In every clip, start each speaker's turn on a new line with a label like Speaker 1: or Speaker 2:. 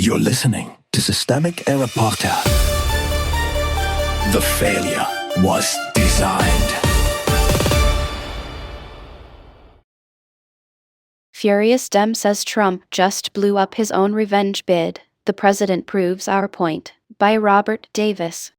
Speaker 1: You're listening to Systemic Error Podcast. The failure was designed.
Speaker 2: Furious Dem says Trump just blew up his own revenge bid. The President Proves Our Point, by Robert Davis.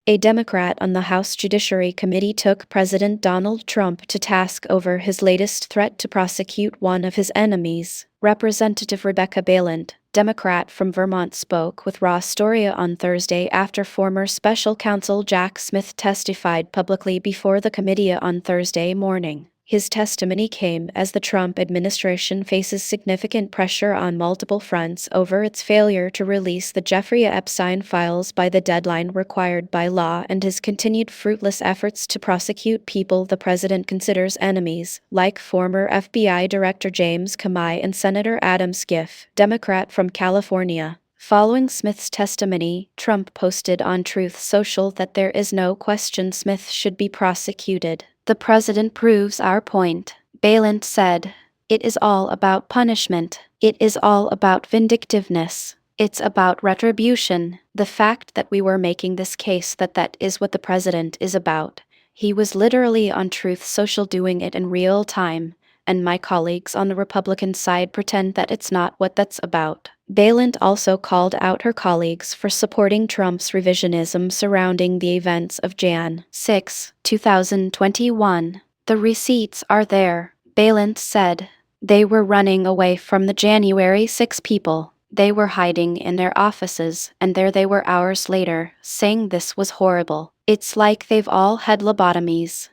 Speaker 2: A Democrat on the House Judiciary Committee took President Donald Trump to task over his latest threat to prosecute one of his enemies. Representative Rebecca Balint, Democrat from Vermont, spoke with Raw Storia on Thursday after former special counsel Jack Smith testified publicly before the committee on Thursday morning. His testimony came as the Trump administration faces significant pressure on multiple fronts over its failure to release the Jeffrey Epstein files by the deadline required by law and his continued fruitless efforts to prosecute people the president considers enemies, like former FBI Director James Comey and Senator Adam Schiff, Democrat from California. Following Smith's testimony, Trump posted on Truth Social that there is no question Smith should be prosecuted. The President Proves Our Point, Balint said. It is all about punishment. It is all about vindictiveness. It's about retribution. The fact that we were making this case that is what the president is about. He was literally on Truth Social doing it in real time, and my colleagues on the Republican side pretend that it's not what that's about. Balint also called out her colleagues for supporting Trump's revisionism surrounding the events of Jan. 6, 2021. The receipts are there, Balint said. They were running away from the January 6 people. They were hiding in their offices, and there they were hours later, saying this was horrible. It's like they've all had lobotomies.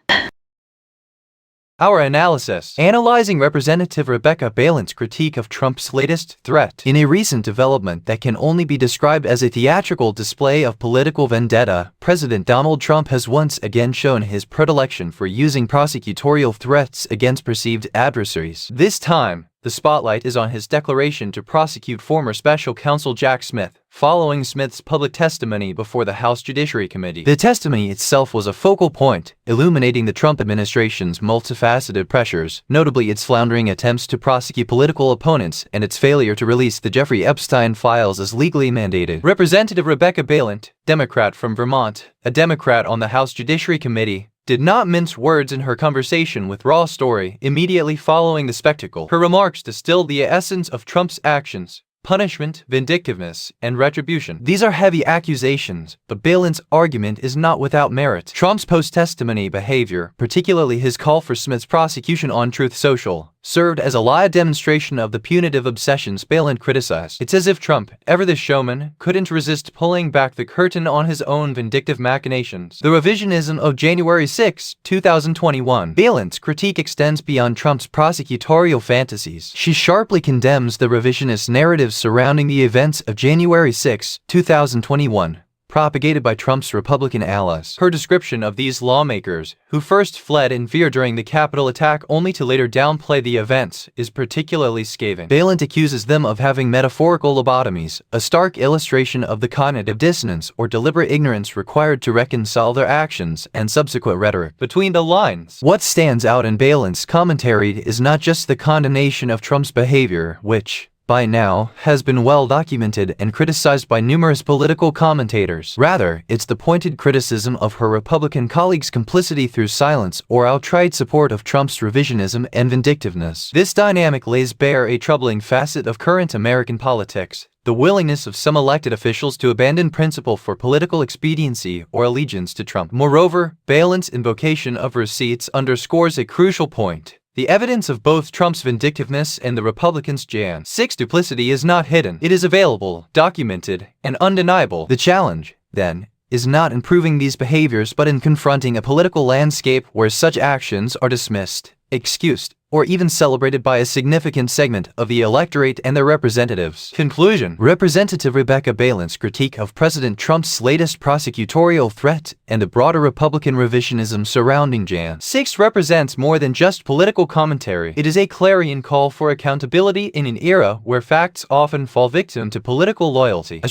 Speaker 3: Our analysis, analyzing Representative Rebecca Balint's critique of Trump's latest threat in a recent development that can only be described as a theatrical display of political vendetta. President Donald Trump has once again shown his predilection for using prosecutorial threats against perceived adversaries. This time, the spotlight is on his declaration to prosecute former special counsel Jack Smith, following Smith's public testimony before the House Judiciary Committee. The testimony itself was a focal point, illuminating the Trump administration's multifaceted pressures, notably its floundering attempts to prosecute political opponents and its failure to release the Jeffrey Epstein files as legally mandated. Representative Rebecca Balint, Democrat from Vermont, a Democrat on the House Judiciary Committee, did not mince words in her conversation with Raw Story immediately following the spectacle. Her remarks distilled the essence of Trump's actions: punishment, vindictiveness, and retribution. These are heavy accusations, but Balint's argument is not without merit. Trump's post-testimony behavior, particularly his call for Smith's prosecution on Truth Social, served as a live demonstration of the punitive obsessions Balint criticized. It's as if Trump, ever the showman, couldn't resist pulling back the curtain on his own vindictive machinations. The revisionism of January 6, 2021. Balint's critique extends beyond Trump's prosecutorial fantasies. She sharply condemns the revisionist narratives surrounding the events of January 6, 2021. Propagated by Trump's Republican allies. Her description of these lawmakers, who first fled in fear during the Capitol attack only to later downplay the events, is particularly scathing. Balint accuses them of having metaphorical lobotomies, a stark illustration of the cognitive dissonance or deliberate ignorance required to reconcile their actions and subsequent rhetoric. Between the lines, what stands out in Balint's commentary is not just the condemnation of Trump's behavior, which, by now, has been well documented and criticized by numerous political commentators. Rather, it's the pointed criticism of her Republican colleagues' complicity through silence or outright support of Trump's revisionism and vindictiveness. This dynamic lays bare a troubling facet of current American politics: the willingness of some elected officials to abandon principle for political expediency or allegiance to Trump. Moreover, Balint's invocation of receipts underscores a crucial point. The evidence of both Trump's vindictiveness and the Republicans' Jan. 6 duplicity is not hidden. It is available, documented, and undeniable. The challenge, then, is not in proving these behaviors but in confronting a political landscape where such actions are dismissed, excused, or even celebrated by a significant segment of the electorate and their representatives. Conclusion: Representative Rebecca Balint's critique of President Trump's latest prosecutorial threat and the broader Republican revisionism surrounding Jan. 6 represents more than just political commentary. It is a clarion call for accountability in an era where facts often fall victim to political loyalty.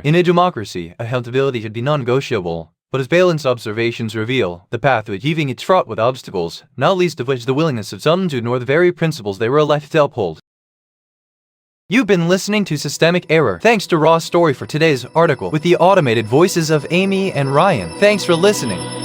Speaker 3: In a democracy, accountability should be non-negotiable, But as Balin's observations reveal, the path to achieving it's fraught with obstacles, not least of which the willingness of some to ignore the very principles they were elected to uphold. You've been listening to Systemic Error. Thanks to Raw Story for today's article with the automated voices of Amy and Ryan. Thanks for listening.